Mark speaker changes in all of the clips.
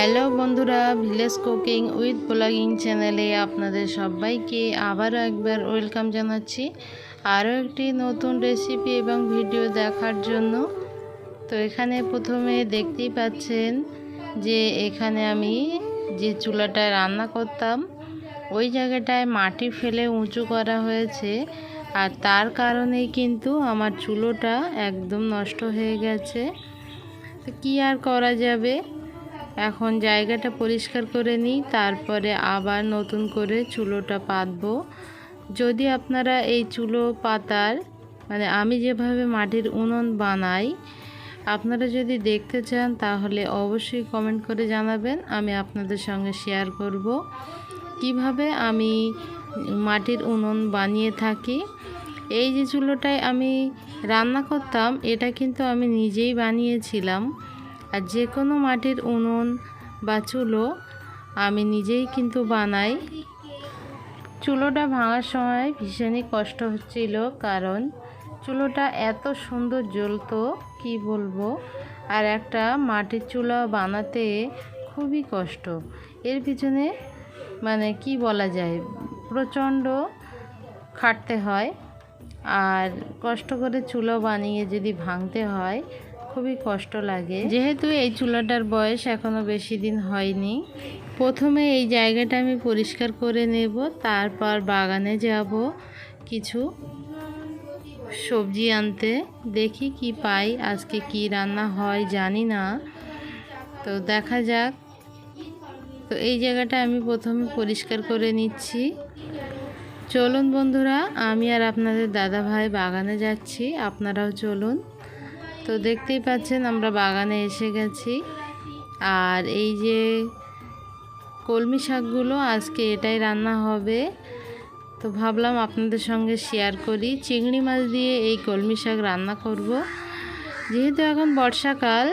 Speaker 1: Hello বন্ধুরা, village cooking with blogging চ্যানেলে আপনাদের সবাইকে আবারও একবার ওয়েলকাম জানাচ্ছি আরও একটি নতুন রেসিপি এবং ভিডিও দেখার জন্য। তো এখানে প্রথমে দেখতেই পাচ্ছেন যে এখানে আমি যে চুলাটায় রান্না করতাম ওই জায়গাটায় মাটি ফেলে উঁচু করা হয়েছে, আর তার কারণেই কিন্তু আমার চুলোটা একদম নষ্ট হয়ে গেছে। তো কী আর করা যাবে, এখন জায়গাটা পরিষ্কার করে নিই, তারপরে আবার নতুন করে চুলোটা পাতবো। যদি আপনারা এই চুলো পাতার আমি যেভাবে মাটির উনুন বানাই আপনারা যদি দেখতে চান তাহলে অবশ্যই কমেন্ট করে জানাবেন, আমি আপনাদের সঙ্গে শেয়ার করব কিভাবে আমি মাটির উনুন বানিয়ে থাকি। এই যে চুলোটায় আমি রান্না করতাম এটা কিন্তু আমি নিজেই বানিয়েছিলাম, আর যে কোনো মাটির উনুন বা চুলো আমি নিজেই কিন্তু বানাই। চুলোটা ভাঙার সময় ভীষণই কষ্ট হচ্ছিল, কারণ চুলোটা এত সুন্দর জ্বলতো কি বলবো, আর একটা মাটির চুলা বানাতে খুবই কষ্ট। এর পিছনে কি বলা যায়, প্রচণ্ড খাটতে হয়, আর কষ্ট করে চুলো বানিয়ে যদি ভাঙতে হয় খুবই কষ্ট লাগে। যেহেতু এই চুলাটার বয়স এখনো বেশি দিন হয়নি, প্রথমে এই জায়গাটা আমি পরিষ্কার করে নেব, তারপর বাগানে যাব কিছু সবজি আনতে, দেখি কি পাই। আজকে কি রান্না হয় জানি না, তো দেখা যাক। তো এই জায়গাটা আমি প্রথমে পরিষ্কার করে নিচ্ছি। চলুন বন্ধুরা, আমি আর আপনাদের দাদা ভাই বাগানে যাচ্ছি, আপনারাও চলুন। তো দেখতেই পাচ্ছেন আমরা বাগানে এসে গেছি, আর এই যে কলমি শাকগুলো আজকে এটাই রান্না হবে। তো ভাবলাম আপনাদের সঙ্গে শেয়ার করি, চিংড়ি মাছ দিয়ে এই কলমি শাক রান্না করব। যেহেতু এখন বর্ষাকাল,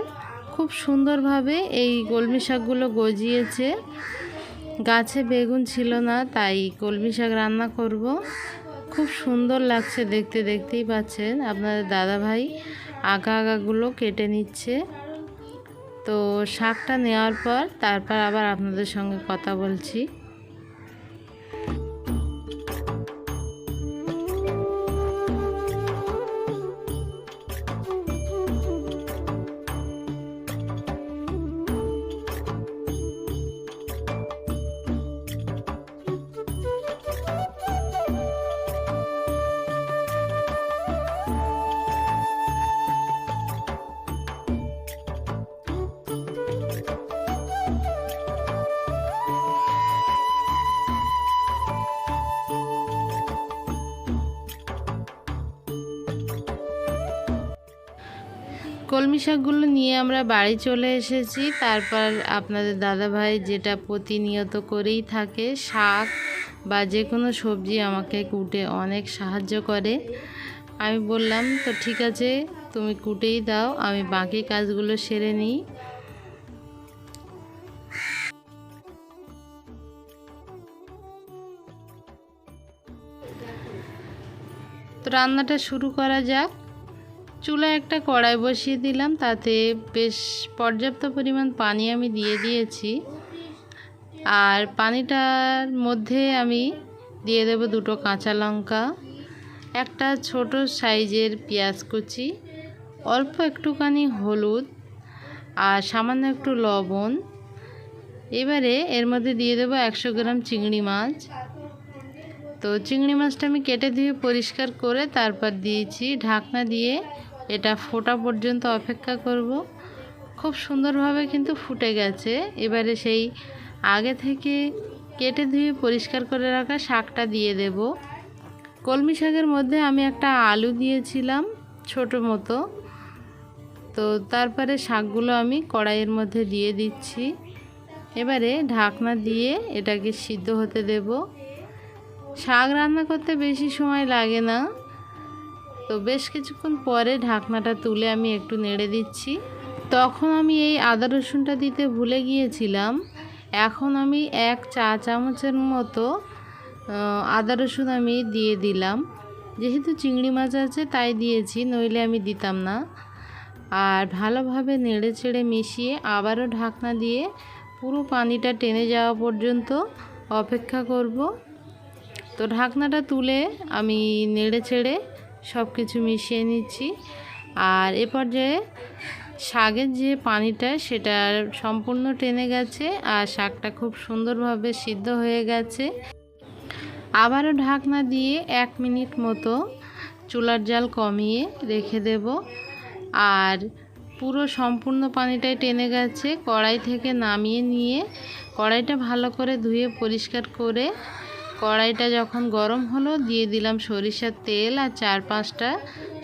Speaker 1: খুব সুন্দরভাবে এই কলমি শাকগুলো গজিয়েছে, গাছে বেগুন ছিল না তাই কলমি শাক রান্না করব। খুব সুন্দর লাগছে দেখতে, দেখতেই পাচ্ছেন আপনাদের দাদা ভাই আগাগুলো কেটে নিচ্ছে। তো শাকটা নেওয়ার পর তারপর আবার আপনাদের সঙ্গে কথা বলছি। কলমি শাকগুলো নিয়ে আমরা বাড়ি চলে এসেছি। তারপর আপনাদের দাদাভাই যেটা প্রতিনিয়ত করেই থাকে, শাক বা যে কোনো সবজি আমাকে কুটে অনেক সাহায্য করে। আমি বললাম তো ঠিক আছে, তুমি কুটেই দাও, আমি বাকি কাজগুলো সেরে নিই। তো রান্নাটা শুরু করা যাক। চুলায় একটা কড়াই বসিয়ে দিলাম, তাতে বেশ পর্যাপ্ত পরিমাণ পানি আমি দিয়ে দিয়েছি, আর পানিটার মধ্যে আমি দিয়ে দেব দুটো কাঁচা লঙ্কা, একটা ছোট সাইজের পেঁয়াজ কুচি, অল্প একটুখানি হলুদ আর সামান্য একটু লবণ। এবারে এর মধ্যে দিয়ে দেব 100 গ্রাম চিংড়ি মাছ। তো চিংড়ি মাছটা আমি কেটে ধুয়ে পরিষ্কার করে তারপর দিয়েছি, ঢাকনা দিয়ে এটা ফোটা পর্যন্ত অপেক্ষা করব। খুব সুন্দরভাবে কিন্তু ফুটে গেছে। এবারে সেই আগে থেকে কেটে ধুয়ে পরিষ্কার করে রাখা শাকটা দিয়ে দেব। কলমি শাকের মধ্যে আমি একটা আলু দিয়েছিলাম ছোট মতো। তো তারপরে শাকগুলো আমি কড়াইয়ের মধ্যে দিয়ে দিচ্ছি। এবারে ঢাকনা দিয়ে এটাকে সিদ্ধ হতে দেব। শাক রান্না করতে বেশি সময় লাগে না, তো বেশ কিছুক্ষণ পরে ঢাকনাটা তুলে আমি একটু নেড়ে দিচ্ছি। তখন আমি এই আদা রসুনটা দিতে ভুলে গিয়েছিলাম। এখন আমি 1 চা চামচের মতো আদা রসুন আমি দিয়ে দিলাম, যেহেতু চিংড়ি মাছ আছে তাই দিয়েছি, নইলে আমি দিতাম না। আর ভালোভাবে নেড়ে চেড়ে মিশিয়ে আবারও ঢাকনা দিয়ে পুরো পানিটা টেনে যাওয়া পর্যন্ত অপেক্ষা করব। তো ঢাকনাটা তুলে আমি নেড়ে চেড়ে সব কিছু মিশিয়ে নিচ্ছি। আর এ পর্যায়ে শাকের যে পানিটা সেটা সম্পূর্ণ টেনে গেছে আর শাকটা খুব সুন্দরভাবে সিদ্ধ হয়ে গেছে। আবারও ঢাকনা দিয়ে 1 মিনিট মতো চুলার জাল কমিয়ে রেখে দেব। আর পুরো সম্পূর্ণ পানিটাই টেনে গেছে। কড়াই থেকে নামিয়ে নিয়ে কড়াইটা ভালো করে ধুয়ে পরিষ্কার করে কড়াইটা যখন গরম হলো দিয়ে দিলাম সরিষার তেল আর 4-5টা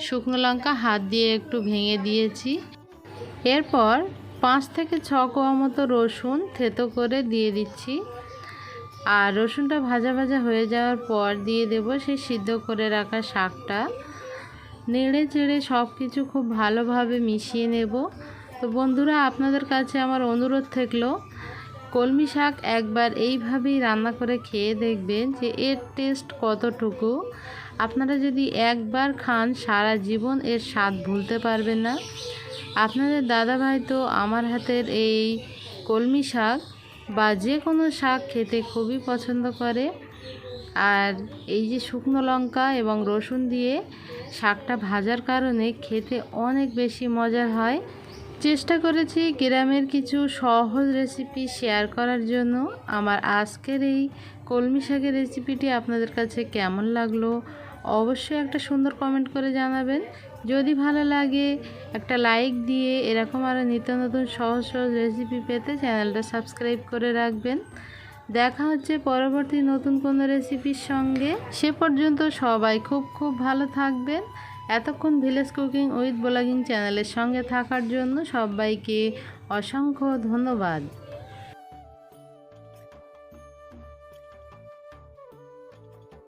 Speaker 1: শুকনো লঙ্কা হাত দিয়ে একটু ভেঙে দিয়েছি। এরপর 5 থেকে 6 কোয়া মতো রসুন থেতো করে দিয়ে দিচ্ছি। আর রসুনটা ভাজা ভাজা হয়ে যাওয়ার পর দিয়ে দেব সেই সিদ্ধ করে রাখা শাকটা। নেড়ে চেড়ে সব কিছু খুব ভালোভাবে মিশিয়ে নেব। তো বন্ধুরা, আপনাদের কাছে আমার অনুরোধ থাকলো কলমি শাক একবার এইভাবেই রান্না করে খেয়ে দেখবেন যে এর টেস্ট কতটুকু। আপনারা যদি একবার খান সারা জীবন এর স্বাদ ভুলতে পারবেন না। আপনাদের দাদাভাই তো আমার হাতের এই কলমি শাক বা যে কোনো শাক খেতে খুবই পছন্দ করে। আর এই যে শুকনো লঙ্কা এবং রসুন দিয়ে শাকটা ভাজার কারণে খেতে অনেক বেশি মজার হয়। চেষ্টা করেছি গ্রামের কিছু সহজ রেসিপি শেয়ার করার জন্য। আমার আজকের এই কলমি শাকের রেসিপিটি আপনাদের কাছে কেমন লাগলো অবশ্যই একটা সুন্দর কমেন্ট করে জানাবেন। যদি ভালো লাগে একটা লাইক দিয়ে এরকম আরও নিত্য নতুন সহজ সহজ রেসিপি পেতে চ্যানেলটা সাবস্ক্রাইব করে রাখবেন। দেখা হচ্ছে পরবর্তী নতুন কোনো রেসিপির সঙ্গে। সে পর্যন্ত সবাই খুব ভালো থাকবেন। এতক্ষণ ভিলেজ কুকিং উইথ ব্লগিং চ্যানেলের সঙ্গে থাকার জন্য সবাইকে অসংখ্য ধন্যবাদ।